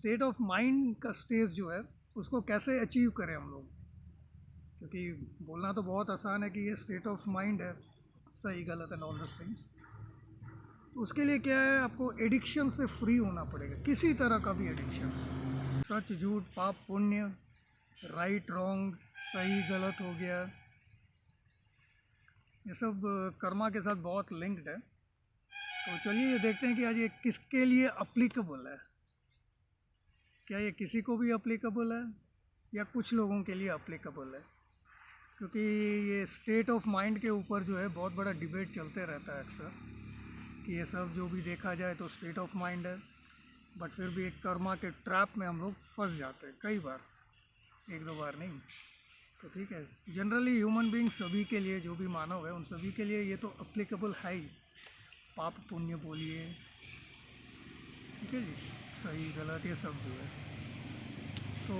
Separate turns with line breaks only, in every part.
State of mind का stage जो है उसको कैसे अचीव करें हम लोग, क्योंकि बोलना तो बहुत आसान है कि ये स्टेट ऑफ माइंड है, सही गलत एंड ऑल दिस थिंग्स। तो उसके लिए क्या है, आपको एडिक्शन से फ्री होना पड़ेगा, किसी तरह का भी एडिक्शंस, सच झूठ पाप पुण्य, राइट रॉन्ग, सही गलत हो गया, ये सब कर्मा के साथ बहुत लिंक्ड है। तो चलिए ये देखते हैं कि आज ये किसके लिए अप्लीकेबल है, क्या ये किसी को भी अप्लीकेबल है या कुछ लोगों के लिए अप्लीकेबल है। क्योंकि ये स्टेट ऑफ माइंड के ऊपर जो है बहुत बड़ा डिबेट चलते रहता है अक्सर, कि ये सब जो भी देखा जाए तो स्टेट ऑफ माइंड है, बट फिर भी एक कर्मा के ट्रैप में हम लोग फंस जाते हैं कई बार, एक दो बार नहीं। तो ठीक है, जनरली ह्यूमन बीइंग सभी के लिए, जो भी मानव है उन सभी के लिए ये तो अप्लीकेबल है ही। पाप पुण्य बोलिए, ठीक है जी, सही गलत ये सब जो है। तो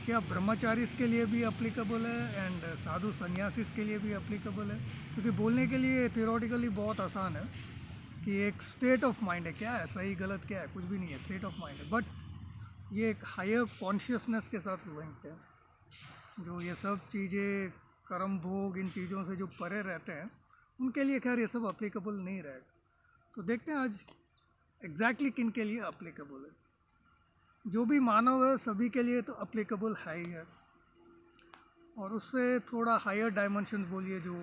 क्या ब्रह्मचारी के लिए भी अप्लीकेबल है एंड साधु सन्यासीस के लिए भी अप्लीकेबल है? क्योंकि बोलने के लिए थियोरटिकली बहुत आसान है कि एक स्टेट ऑफ माइंड है, क्या है सही गलत, क्या है कुछ भी नहीं है, स्टेट ऑफ माइंड है, बट ये एक हायर कॉन्शियसनेस के साथ लिंक है। जो ये सब चीज़ें कर्म भोग इन चीज़ों से जो परे रहते हैं उनके लिए खैर ये सब अप्लीकेबल नहीं रहेगा। तो देखते हैं आज एग्जैक्टली किन के लिए अप्लीकेबल है। जो भी मानव है सभी के लिए तो अप्लीकेबल है ही है, और उससे थोड़ा हायर डायमेंशन बोलिए जो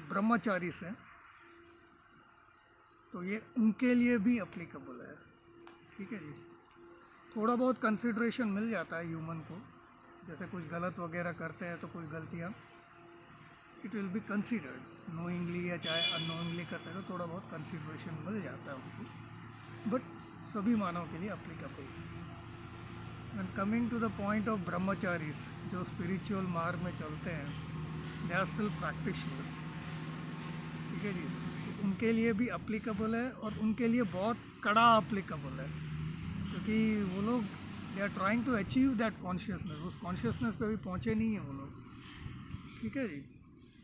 ब्रह्मचारी से, तो ये उनके लिए भी अप्लीकेबल है। ठीक है जी, थोड़ा बहुत कंसिड्रेशन मिल जाता है ह्यूमन को, जैसे कुछ गलत वगैरह करते हैं तो कुछ गलतियाँ it will be considered, knowingly या चाहे अननोइंगली करते हैं तो थोड़ा बहुत कंसिड्रेशन मिल जाता है उनको, बट सभी मानव के लिए अप्लीकेबल है। And coming to the point of brahmacharis, जो स्पिरिचुअल मार्ग में चलते हैं, दे आर स्टिल प्रैक्टिशनर्स, ठीक है जी, तो उनके लिए भी अप्लीकेबल है, और उनके लिए बहुत कड़ा अप्लीकेबल है, क्योंकि वो लोग they are trying to achieve that consciousness, उस कॉन्शियसनेस पे भी पहुँचे नहीं हैं वो लोग, ठीक है जी।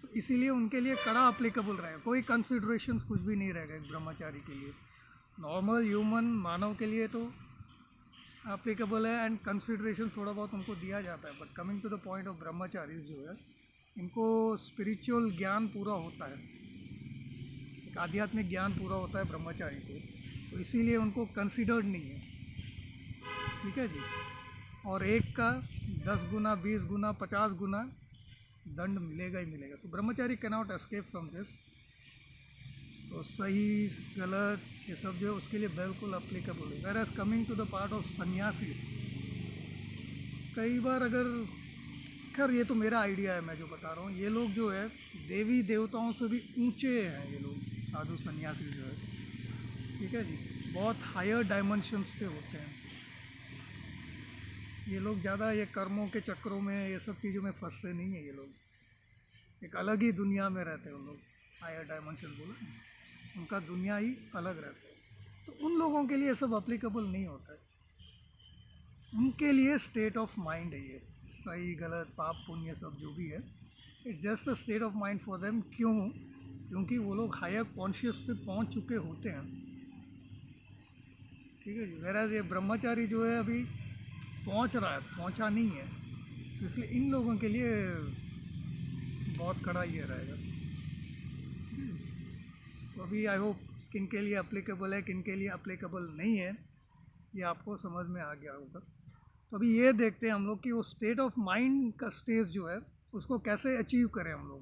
तो इसीलिए उनके लिए कड़ा अप्लीकेबल रहेगा, कोई कंसिड्रेशंस कुछ भी नहीं रहेगा एक ब्रह्मचारी के लिए। नॉर्मल ह्यूमन मानव के लिए तो एप्लीकेबल है एंड कंसिड्रेशन थोड़ा बहुत उनको दिया जाता है, but coming to the point of brahmachari जो है, इनको स्पिरिचुअल ज्ञान पूरा होता है, एक आध्यात्मिक ज्ञान पूरा होता है ब्रह्मचारी को, तो इसीलिए उनको कंसिडर्ड नहीं है, ठीक है जी। और एक का 10 गुना 20 गुना 50 गुना दंड मिलेगा ही मिलेगा। सो ब्रह्मचारी can not escape from this. तो सही गलत ये सब जो है उसके लिए बिल्कुल अप्लीकेबल है। Whereas coming to the part of sanyasis, कई बार अगर, खैर ये तो मेरा आइडिया है मैं जो बता रहा हूँ, ये लोग जो है देवी देवताओं से भी ऊंचे हैं ये लोग, साधु सन्यासी जो है, ठीक है जी, बहुत हायर डायमेंशंस पे होते हैं ये लोग। ज़्यादा ये कर्मों के चक्रों में ये सब चीज़ों में फंसते नहीं है ये लोग, एक अलग ही दुनिया में रहते हैं उन लोग, हायर डायमेंशन बोला, उनका दुनिया ही अलग रहता है। तो उन लोगों के लिए ये सब अप्लीकेबल नहीं होता है, उनके लिए स्टेट ऑफ माइंड है ये, सही गलत पाप पुण्य सब जो भी है, it's just a state of mind for them. क्यों? क्योंकि वो लोग हायर कॉन्शियस पे पहुंच चुके होते हैं, ठीक है जी। वेराज ये ब्रह्मचारी जो है अभी पहुंच रहा है, पहुंचा नहीं है, तो इसलिए इन लोगों के लिए बहुत कड़ा ये रहेगा। तो अभी आई होप किन के लिए अप्लीकेबल है किन के लिए अप्लीकेबल नहीं है ये आपको समझ में आ गया होगा। तो अभी ये देखते हैं हम लोग कि वो स्टेट ऑफ माइंड का स्टेज जो है उसको कैसे अचीव करें हम लोग,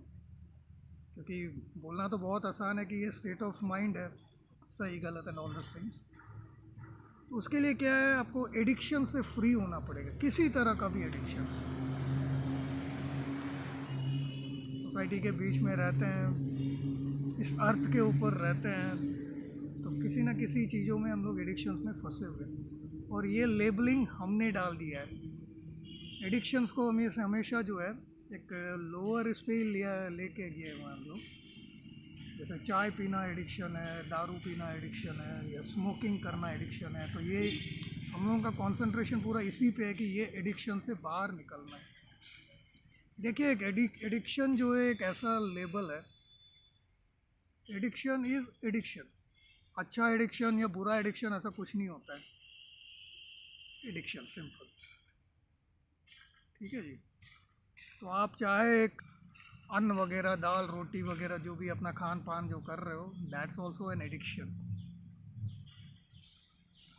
क्योंकि बोलना तो बहुत आसान है कि ये स्टेट ऑफ माइंड है, सही गलत एंड ऑल दिस थिंग्स। तो उसके लिए क्या है, आपको एडिक्शन से फ्री होना पड़ेगा, किसी तरह का भी एडिक्शंस। सोसाइटी के बीच में रहते हैं, इस अर्थ के ऊपर रहते हैं, तो किसी ना किसी चीज़ों में हम लोग एडिक्शंस में फंसे हुए हैं, और ये लेबलिंग हमने डाल दिया है एडिक्शंस को। हमेशा जो है एक लोअर इस पे ही लिया लेके गए हुए हम लोग, जैसे चाय पीना एडिक्शन है, दारू पीना एडिक्शन है, या स्मोकिंग करना एडिक्शन है, तो ये हम लोगों का कंसंट्रेशन पूरा इसी पे है कि ये एडिक्शन से बाहर निकलना है। देखिए एक एडिक्शन जो है एक ऐसा लेबल है, एडिक्शन इज़ एडिक्शन, अच्छा एडिक्शन या बुरा एडिक्शन ऐसा कुछ नहीं होता है। Addiction, simple. ठीक है जी। तो आप चाहे एक अन्न वगैरह, दाल रोटी वगैरह, जो भी अपना खान पान जो कर रहे हो, दैट्स ऑल्सो एन एडिक्शन।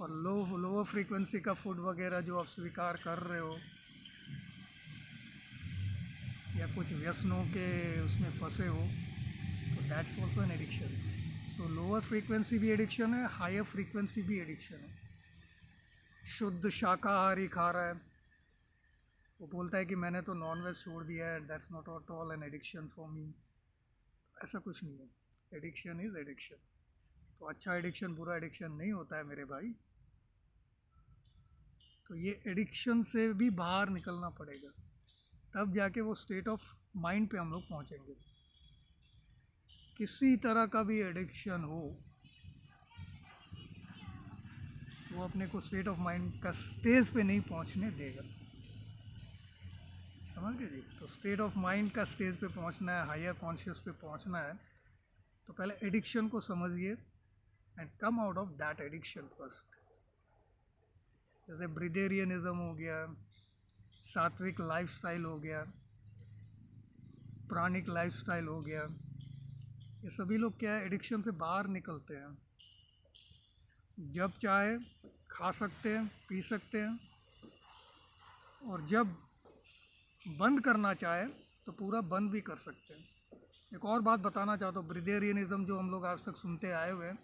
और लोअर फ्रीक्वेंसी का फूड वगैरह जो आप स्वीकार कर रहे हो, या कुछ व्यसनों के उसमें फंसे हो, तो that's also an addiction. So lower frequency भी एडिक्शन है, हायर फ्रीक्वेंसी भी एडिक्शन है। शुद्ध शाकाहारी खा रहा है, वो बोलता है कि मैंने तो नॉनवेज छोड़ दिया है, that's not at all an addiction for me. ऐसा कुछ नहीं है। Addiction is addiction. तो अच्छा एडिक्शन बुरा एडिक्शन नहीं होता है मेरे भाई। तो ये एडिक्शन से भी बाहर निकलना पड़ेगा, तब जाके वो स्टेट ऑफ माइंड पे हम लोग पहुँचेंगे। किसी तरह का भी एडिक्शन हो, वो अपने को स्टेट ऑफ माइंड का स्टेज पे नहीं पहुँचने देगा। समझ गए जी। तो स्टेट ऑफ माइंड का स्टेज पे पहुँचना है, हायर कॉन्शियस पे पहुँचना है, तो पहले एडिक्शन को समझिए and come out of that addiction first. जैसे ब्रिदेरियनिज्म हो गया, सात्विक लाइफस्टाइल हो गया, प्राणिक लाइफस्टाइल हो गया, ये सभी लोग क्या है, एडिक्शन से बाहर निकलते हैं। जब चाहे खा सकते हैं, पी सकते हैं, और जब बंद करना चाहे तो पूरा बंद भी कर सकते हैं। एक और बात बताना चाहता हूँ, ब्रिदेरियनिज्म जो हम लोग आज तक सुनते आए हुए हैं,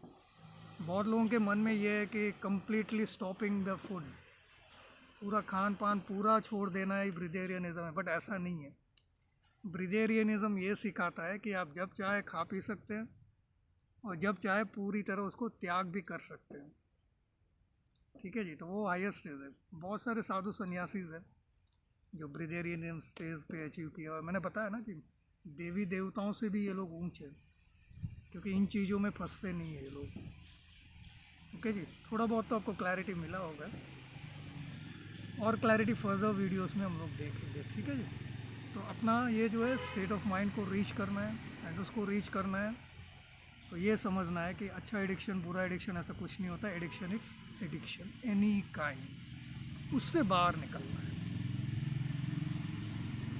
बहुत लोगों के मन में ये है कि कम्प्लीटली स्टॉपिंग द फूड, पूरा खान पान पूरा छोड़ देना ही ब्रिदेरियनिज्म है, बट ऐसा नहीं है। ब्रिदेरियनिज्म ये सिखाता है कि आप जब चाहे खा पी सकते हैं, और जब चाहे पूरी तरह उसको त्याग भी कर सकते हैं। ठीक है जी। तो वो हाईएस्ट स्टेज है। बहुत सारे साधु सन्यासीज हैं जो ब्रिदेरियनिज्म स्टेज पे अचीव किया, और मैंने बताया ना कि देवी देवताओं से भी ये लोग ऊंचे, क्योंकि इन चीज़ों में फंसते नहीं है ये लोग। ओके जी। थोड़ा बहुत तो आपको क्लैरिटी मिला होगा, और क्लैरिटी फर्दर वीडियोस में हम लोग देखेंगे। ठीक है जी। तो अपना ये जो है स्टेट ऑफ माइंड को रीच करना है, एंड उसको रीच करना है तो ये समझना है कि अच्छा एडिक्शन बुरा एडिक्शन ऐसा कुछ नहीं होता। Addiction it's addiction any kind, उससे बाहर निकलना है।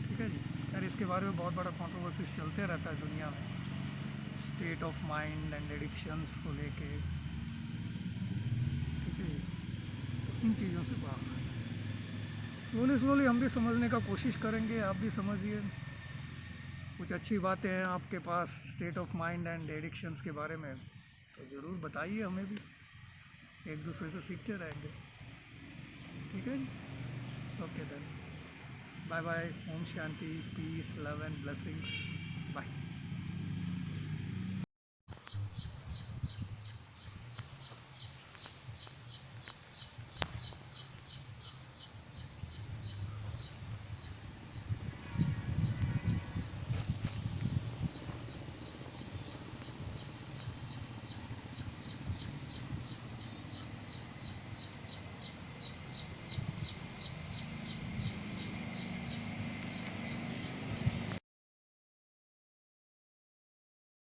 ठीक है जी। यार इसके बारे में बहुत बड़ा कंट्रोवर्सीज चलते रहता है दुनिया में, state of mind and addictions को लेके। ठीक है जी। तो इन चीज़ों से बाहर स्लोली स्लोली हम भी समझने का कोशिश करेंगे, आप भी समझिए। कुछ अच्छी बातें हैं आपके पास state of mind and addictions के बारे में, तो ज़रूर बताइए, हमें भी एक दूसरे से सीखते रहेंगे। ठीक है जी। Okay then, bye bye. ओम शांति, peace, love and blessings. Bye.